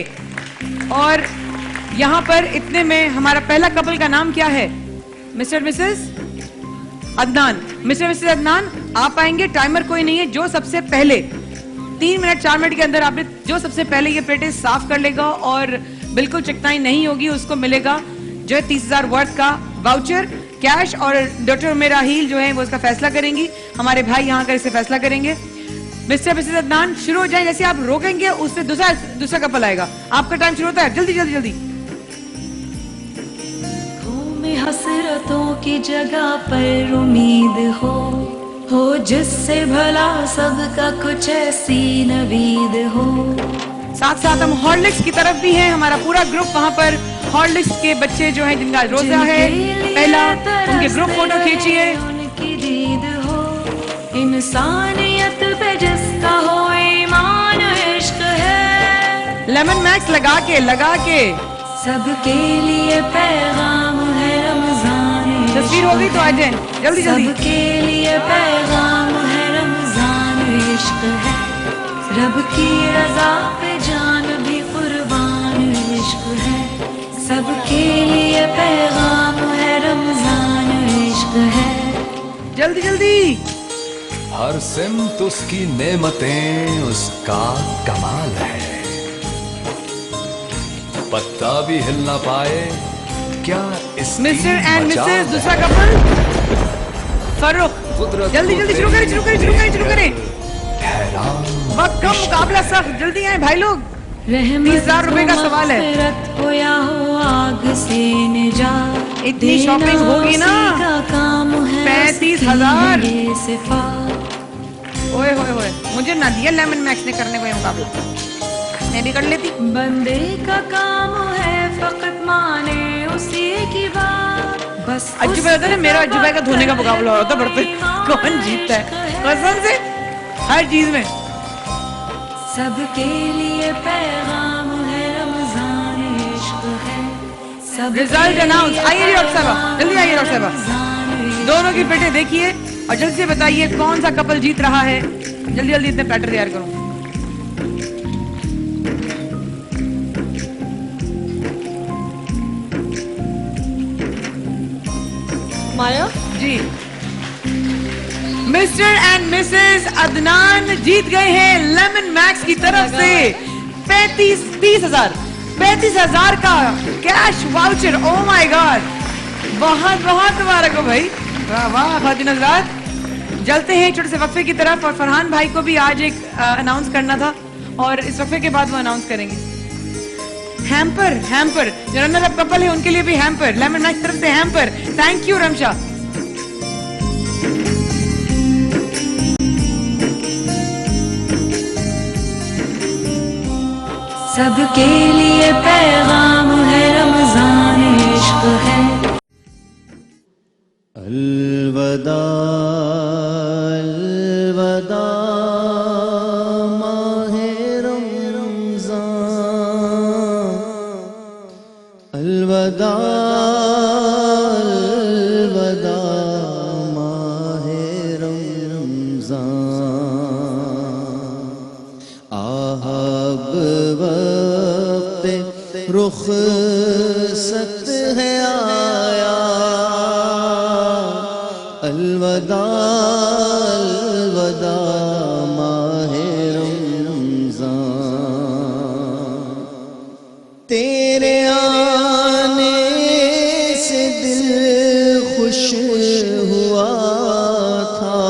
और यहाँ पर इतने में हमारा पहला कपल का नाम क्या है? Mister Mrs Adnan. Mister Mrs Adnan आप आएंगे, टाइमर कोई नहीं है। जो सबसे पहले 3 मिनट 4 मिनट के अंदर आपने जो सबसे पहले ये प्लेटें साफ कर लेगा और बिल्कुल चिकनाई नहीं होगी, उसको मिलेगा जो है 30,000 वर्थ का वाउचर कैश। और डॉक्टर मेरा हील जो है वो इसका फैसला करेंगी, हमारे भाई यहाँ कर इसे फैसला करेंगे। मिस्टर मिसेस अदनान शुरू हो जाए, जैसे आप रोकेंगे उससे दूसरा कपल आएगा। आपका टाइम शुरू होता है, जल्दी जल्दी जल्दी। में हसरतों की जगह पर उम्मीद हो जिससे भला सबका कुछ ऐसी नवीद हो। साथ साथ हम हॉर्लिक्स की तरफ भी हैं, हमारा पूरा ग्रुप वहाँ पर हॉर्लिक्स के बच्चे जो हैं जिनका रोजा है, पहला उनके ग्रुप फोटो खींचिए। उनकी दीद हो, इंसानियत पे जिसका हो ईमान इश्क है। लेमन मैक्स लगा के सबके लिए पैगाम है, रमजान तस्वीर होगी तो आ जाए जल्दी जल्दी। सबके लिए पैगाम है, रमजान इश्क है। रब की रजा पे जान भी कुर्बान इश्क है। सबके लिए पैगाम है, रमजान इश्क है। जल्दी जल्दी। हर सिमत उसकी नेमतें, उसका कमाल है। पत्ता भी हिल ना पाए क्या इसकी मिस्टर एंड मजाल मिसेस है। दूसरा कपल फरूख, जल्दी जल्दी शुरू करें। वक्त कम, मुकाबला सख्त, जल्दी आए भाई लोग। 30,000 रुपए का सवाल है। हो या हो आग से निजात, इतनी शॉपिंग होगी ना, 35,000। ओए होए होए, मुझे ना दिया लेमन मैक्स ने करने को ये मुकाबला, मैं भी कर लेती। बंदे का काम है फकत माने उसी की बात, बस अज्जू भाई होता है ना, मेरा अज्जू भाई का धोने का मुकाबला होता बढ़ते कौन जीतता है कसम से हर चीज में। सबके लिए पैगाम है, रमजान इश्क है। Result announce. आइए डॉक्टर साहब, जल्दी आइए डॉक्टर साहब। दोनों की प्लेटें देखिए और जल्दी से बताइए कौन सा कपल जीत रहा है। जल्दी जल्दी इतने प्लेटर तैयार करो। माया जी, मिस्टर एंड मिसेस अदनान जीत गए हैं लेमन मैक्स की तरफ से 35,000 का cash voucher. Oh my God, बहुत बहुत मुबारक हो भाई, वाह वाह। ख़वातीन हज़रात, चलते हैं छोटे से वक्फे की तरफ। और फरहान भाई को भी आज एक अनाउंस करना था और इस वक्फे के बाद वो अनाउंस करेंगे। हैम्पर जो रनर अप कपल है उनके लिए भी हैम्पर, लेमन नाइट तरफ से हैम्पर। Thank you Ramsha. सबके लिए पैगाम है रमजान इश्क है। अलवदा अलवदा माहे रमजान, अलवदा अलवदा माहे रमजान। आहब वक्त रुखसत है आया, अलवदा अलवदा माहे रमजान। तेरे आने से दिल खुश हुआ था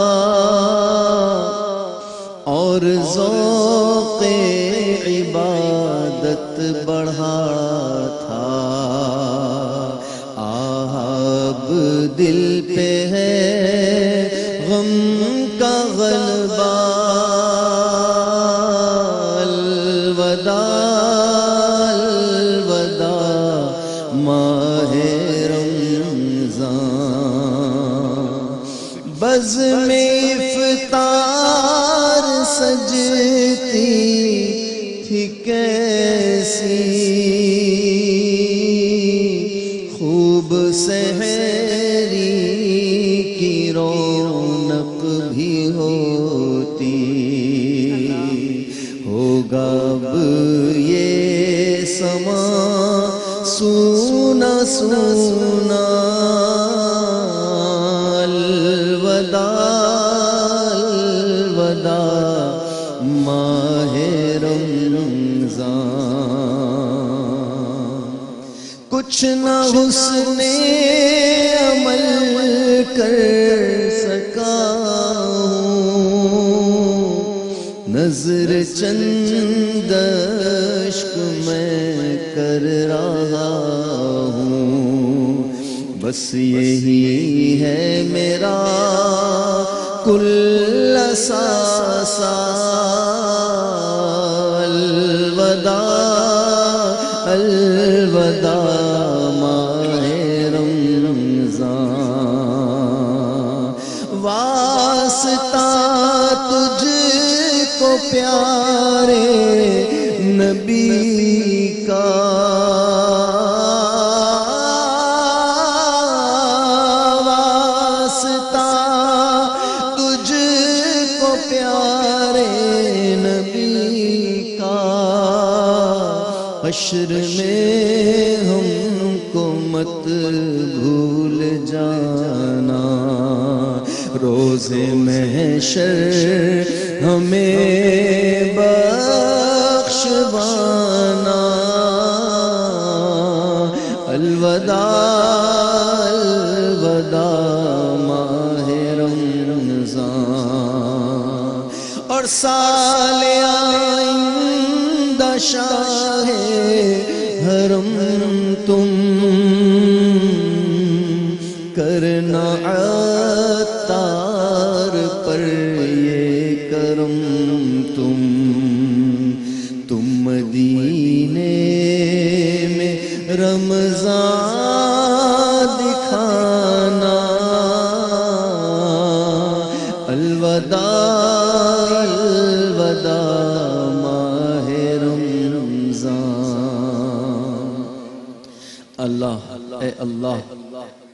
और ज़ौक़े इबादत बढ़ा था। अब दिल पे है गम का गलबा, अलवदा अलवदा माहे रमजान। बज़्म-ए इफ़्तार सजती थी कैसी, खूब सहरी की रौनक भी होती। होगा अब ये समा सूना सूना, अलवदा अलवदा माहे रमजान। कुछ न हुस्ने अमल कर सका हूँ, नजर चंद अश्क मैं कर रहा हूँ। बस यही है मेरा कुल सासा, अलवदा अलवदा माहे रमजान। वास्ता तुझको प्यारे नबी का, वास्ता तुझको प्यारे नबी का। हश्र में हमको मत भूल जाना, रोज़े महशर हमें बख्शवाना, अलवदा अलवदा माहे रमजान। और साले आइंदा शाहे हरम तुम करना अत्तार पर ये करम तुम मदीने में रमजान दिखाना, अलवदा अलवदा माहे रमजान। अल्लाह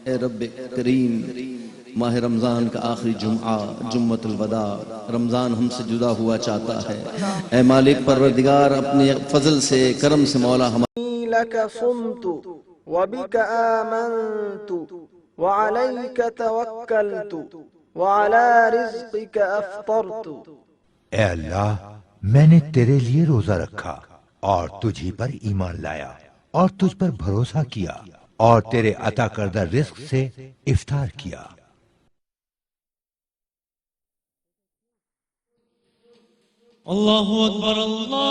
ए रब करीम, माह रमज़ान का आखिरी जुम्आ जुम्मतुल वदा, रमज़ान हमसे जुदा हुआ चाहता है। ए मालिक परवरदिगार, अपने फजल से करम से मौला हमारे लक सुमतु व बिक आमनतु व अलैक तवक्कलतु व अला रिज़्क़िक अफ़्तरतु। ए अल्लाह, मैंने तेरे लिए रोजा रखा और तुझी पर ईमान लाया और तुझ पर भरोसा किया और तेरे अता करदा रिस्क से इफ्तार किया। अल्लाहु अकबर, अल्लाह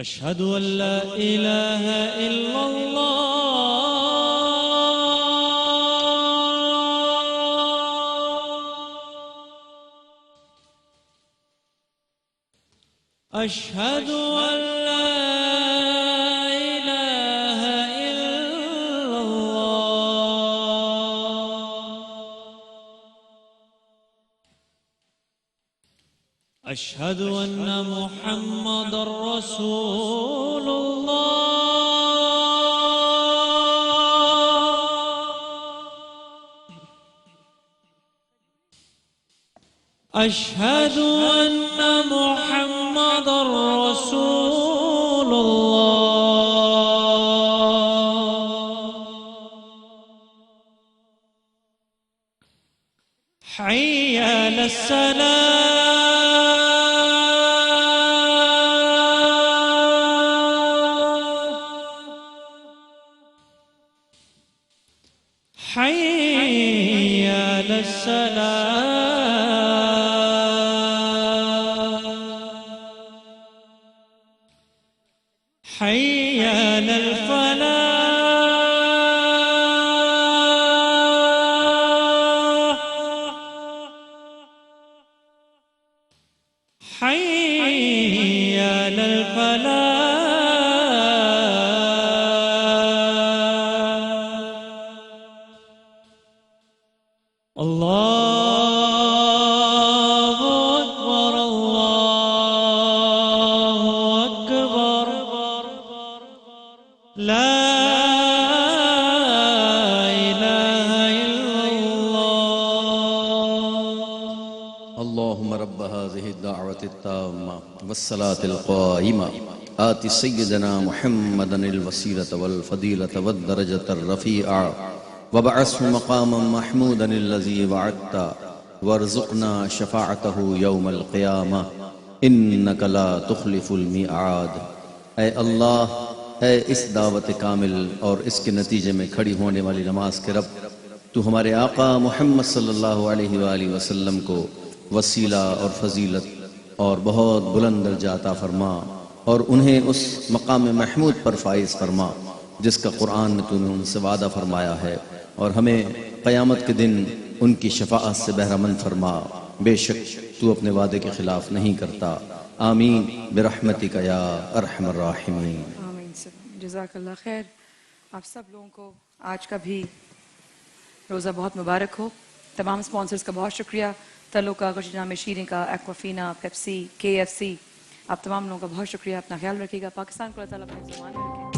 أشهد أن لا إله إلا الله أشهد أن لا إله إلا الله أشهد أن محمد رسول الله أشهد أن محمد رسول الله حي على حي على حي على الفلاح حي على الفلاح الله أكبر الله أكبر لا إله إلا الله اللهم رب هذه الدعوة التامة والصلاة القائمة آت سيدنا محمدا الوسيلة والفضيلة والدرجة الرفيعة وابعثه مقاما محمودا الذي وعدت وارزقنا شفاعته يوم القيامة إنك لا تخلف الميعاد. اے اللہ، اے اس دعوت کامل اور اس کے نتیجے میں کھڑی ہونے والی نماز کے رب، تو ہمارے آقا محمد صلی اللہ علیہ وآلہ وسلم کو وسیلہ اور فضیلت اور بہت بلند درجہ عطا فرما، اور انہیں اس مقام محمود پر فائز فرما جس کا قرآن میں تو نے ان سے وعدہ فرمایا ہے، اور ہمیں قیامت کے دن ان کی شفاعت سے بہرہ مند فرما، بے شک تو اپنے وعدے کے خلاف نہیں کرتا. آمین برحمتک یا ارحم الراحمین. آمین. جزاک اللہ خیر. آپ سب لوگوں کو آج کا بھی روزہ بہت مبارک ہو. تمام سپانسرز کا بہت شکریہ، تلو کا، گوشت میں شیریں کا، ایکوافینا، پیپسی، KFC، آپ تمام لوگوں کا بہت شکریہ. اپنا خیال رکھیے گا. پاکستان کو اللہ تعالیٰ اپنے زبان میں رکھے.